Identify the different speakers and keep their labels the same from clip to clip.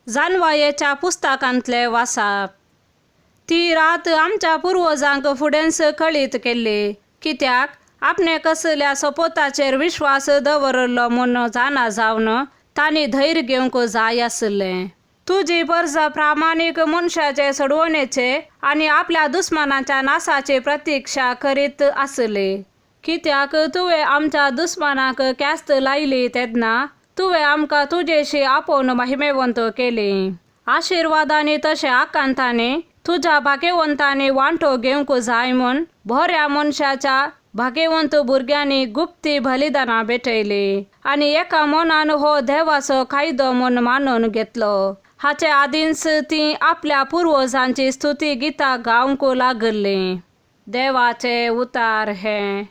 Speaker 1: जानवायेच्या पुस्तकांतले वाचप. ती रात आमच्या पूर्वजांक फुडेंच कळीत केल्ली, कित्याक आपणे कसल्या सपोताचेर विश्वास दवरलो म्हूण जाणा जावन तांणी धैर्य घेवंक जाय आसलें. तुजी परज प्रामाणीक मनशाचे सोडवणेचे आनी आपल्या दुस्मानाच्या नासाची प्रतीक्षा करीत आसली. कित्याक तुवें आमच्या दुस्मानाक क्यास्त लायली तेन्ना तुवें आमकां तुजेशी आपोवन महिमेवंत केली. आशिर्वादांनी तशें आकांतांनी तुज्या भाग्यवंतांनी वांटो घेवंक जाय म्हूण बऱ्या मनशाच्या भाग्यवंत भुरग्यांनी गुप्ती बलिदानां भेटयली आनी एका मनान हो देवाचो कायदो म्हूण मानून घेतलो. हाचे आदींच ती आपल्या पुर्वजांची स्तुती गितां गावंक लागली. देवाचे उतार हे.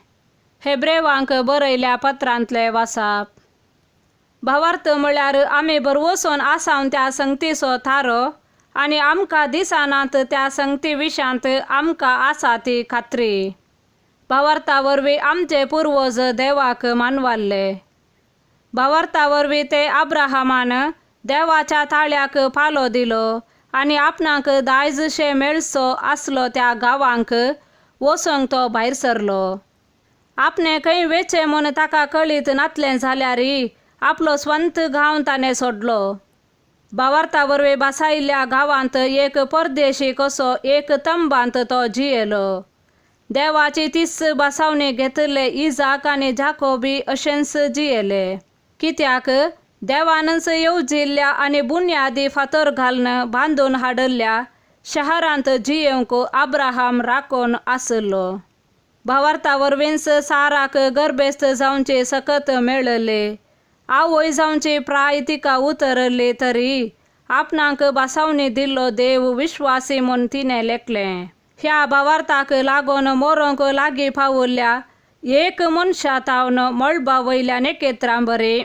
Speaker 1: हेब्रेवांक बरयल्या पत्रांतले वाचप. भावार्थ म्हळ्यार आमी बरवसून आसावन त्या संगतीचो थारो आनी आमकां दिसनात त्या संगती विशांत आमकां आसा ती खात्री. भावार्था वरवीं आमचे पुर्वज देवाक मानवाल्ले. भावार्था वरवीं ते अब्राहमान देवाच्या ताळ्याक पालो दिलो आनी आपणाक दायजशे मेळसो आसलो त्या गांवांक वसोंक तो भायर सरलो. आपणे खंय वेचे म्हूण ताका कळीत नासलें जाल्यारय आपलो स्वंत गांव ताणें सोडलो. भावार्था वरवीं बसायिल्ल्या गांवांत एक परदेशी कसो एक तंबांत तो जियेलो. देवाची 30 बसावणी घेतले इजाक आनी जाकोबी अशेंच जियेले. कित्याक देवानच येवजिल्ल्या आनी बुन्यादी फातर घालन बांदून हाडल्या शहरांत जियेवंक अब्राहम राखोन आसलो. भावार्था वरवींच साराक गर्भेस्त जावंची सकत मेळ्ळली. आवय जावंची प्राय तिका उतरली तरी आपणाक बसावणी दिल्लो देव विश्वासी म्हूण तिणें लेखलें. ह्या भावार्थाक लागून मोरोंक लागीं पावल्ल्या एक मनशा तावन मळबा वयल्या नेकेत्रां बरी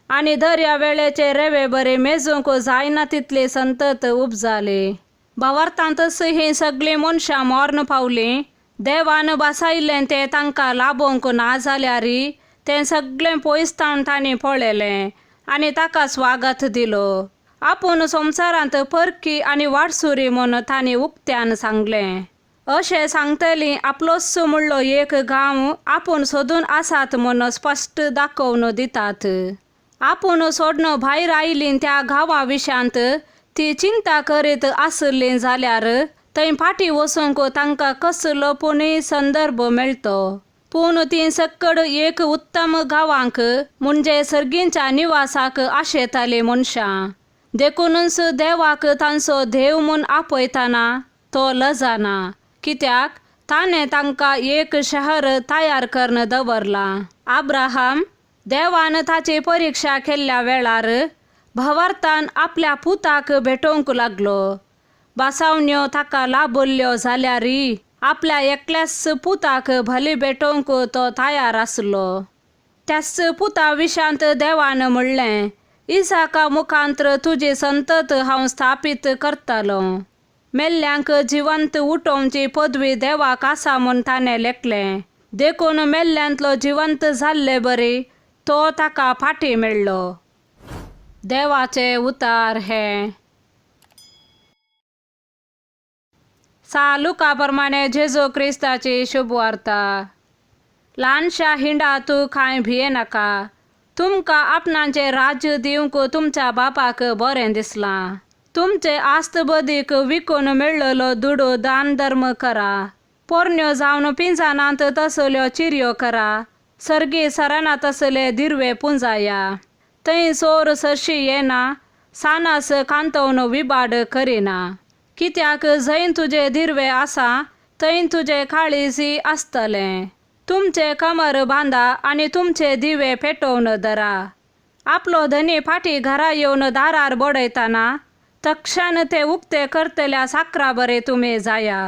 Speaker 1: आनी दर्या वेळेचे रेवे बरी मेजूंक जायना तितली संतत उपजाली. भावार्थांतच ही सगळीं मनशां मरण पावलीं. देवान बसायिल्लें तें तांकां लाबोंक ना जाल्यारय तें सगळें पयसतावन तांणी पळयलें आनी ताका स्वागत दिलो. आपूण संवसारांत परकी आनी वाडसुरी म्हूण तांणी उक्त्यान सांगलें. अशें सांगतलीं आपलोच म्हणलो एक गांव आपूण सोदून आसात म्हूण स्पश्ट दाखोवन दितात. आपूण सोडून भायर आयलीं त्या गांवा विशांत ती चिंता करीत आसलीं जाल्यार थंय फाटीं वचूंक तांकां कसलोपूण संदर्भ मेळटो. पूण ती सक्कड एक उत्तम गांवांक म्हणजे सर्गींच्या निवासाक आशेतालीं मनशां. देखूनच देवाक तांचो देव म्हूण आपयतना तो लजना, कित्याक ताणें तांकां एक शहर तयार करून दवरलां. अब्राहम देवान ताची परिक्षा केल्ल्या वेळार भावार्थान आपल्या पुताक भेटोवंक लागलो. बसावण्यो ताका लाबल्यो जाल्यारय आपल्या एकल्याच पुताक भली भेटोवंक तो तयार आसलो. त्याच पुता विशांत देवान म्हणलें, इसाका मुखांत्र तुजी संतत हांव स्थापीत करतलो. मेल्ल्यांक जिवंत उठोवची पदवी देवाक आसा म्हूण ताणें लेखलें. देखून मेल्ल्यांतलो जिवंत जाल्ले बरी तो ताका फाटीं मेळ्ळो. देवाचे उतार हे. लुका प्रमाणे जेजू क्रिस्ताची शुभवार्ता. ल्हानशा हिंडा तूं कांय भियेनाका. तुमकां आपणाचें राज्य दिवंक तुमच्या बापाक बरें दिसलां. तुमचे आस्त बदीक विकून मेळ्ळलो दुडू दान धर्म करा. पोरण्यो जावन पिंजनांत तसल्यो चिरयो करा. सर्गी सराना तसले दिरवे पुंजाया. थंय चोर सरशी येना, सानास कांतोवन विबाड करिना. कित्याक जंय तुजे दिरवे आसा थंय तुजें काळीजय आसतलें. तुमचे कमर बांदा आनी तुमचे दिवे पेटोवन धरा. आपलो धनी फाटीं घरा येवन दारार बडयतना तक्षण ते उक्ते करतल्या साकरा बरे तुमी जाया.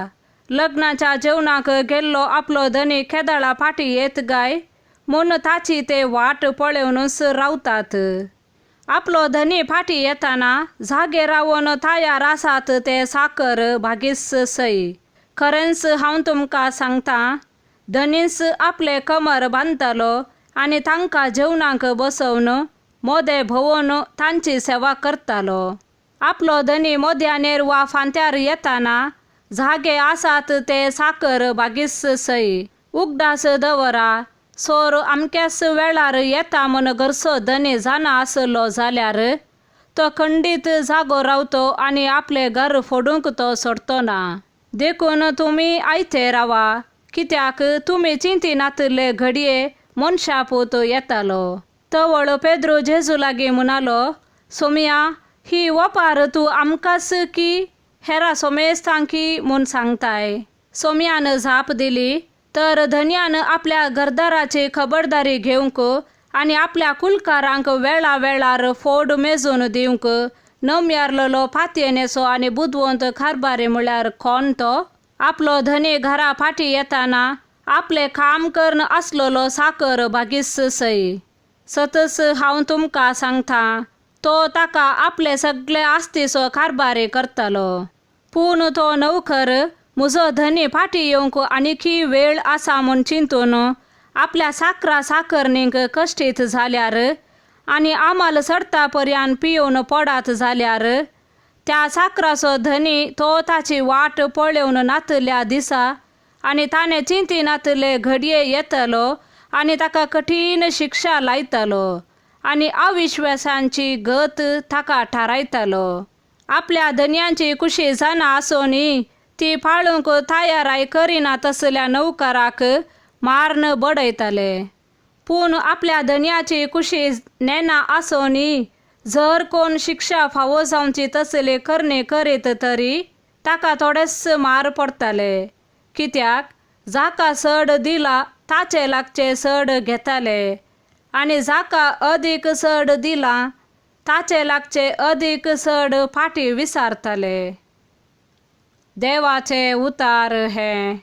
Speaker 1: लग्नाच्या जेवणाक गेल्लो आपलो धनी केदळा फाटीं येत गाय म्हूण ताची ते वाट पळोवनच रावतात. आपलो धनी फाटीं येतना जागे रावन तयार आसात ते साकर भागीस सई. खरेंच हांव तुमकां सांगतां, धनीच आपले कमर बांदतलो आनी तांकां जेवणाक बसोवन मोदें भोवून तांची सेवा करतलो. आपलो धनी मोद्यानेर वा फांत्यार येताना झागे आसात ते साकर बागीस सई उगडास दवरा सोर अमक्यास वेळार येता म्हण गरसो धनी जाणा आसलो जाल्यार तो खंडीत जागो रावतो आणि आपले घर फोडूंक तो सोडतो ना. देखून तुमी आयते रावा, कित्याक तुमी चिंतिनातले घडये मनशा पोत येतालो. तवळ पेद्रो जेजू लागी म्हणालो, सोमिया, ही वपार तू आमकांच की हेरा सोमेस्तांकी म्हूण सांगताय. सोमियान झाप दिली तर धन्यान आपल्या घरदाराची खबरदारी घेवंक आणि आपल्या कुलकारांक वेळा वेळार फोड मेजून दिवंक नम्यारलेलो फातयेनेसो आणि बुदवंत कारभारी म्हळ्यार कोण तो. आपलो धनी घरा फाटी येताना आपले काम करन आसलेलो साकर बागीस सई. सतस हांव तुमकां सांगता, तो ताका आपले सगळे आस्तीचो कारभारी करतलो. पूण तो नवकर म्हजो धनी फाटी येवंक आनीकी वेळ आसा म्हूण चिंतून आपल्या साकरा साकरणींक कश्टीत जाल्यार आणि आमाल सडता पर्यान पियोवन पडात जाल्यार त्या साकराचो धनी तो ताची वाट पळोवन नातल्या दिसा आणि ताणें चिंतिनातले घडये येतलो आणि ताका कठीण शिक्षा लायतलो आणि अविश्वासांची गत ताका थारायतलो. आपल्या धन्यांची कुशी जाणा आसोनी ती पाळूंक तयाराय करिना तसल्या नौकराक मारन बडयतले. पूण आपल्या धन्याची कुशी नेना आसोनी जर कोण शिक्षा फावो जावची तसले करणे करीत तरी ताका थोडेच मार पडतले. कित्याक जाका सड दिला ताचे लागचे सड घेतले आणि जाका अदीक सड दिला ताचे लागचे अदीक सड फाटी विसारतले. देवाचे उतार हे.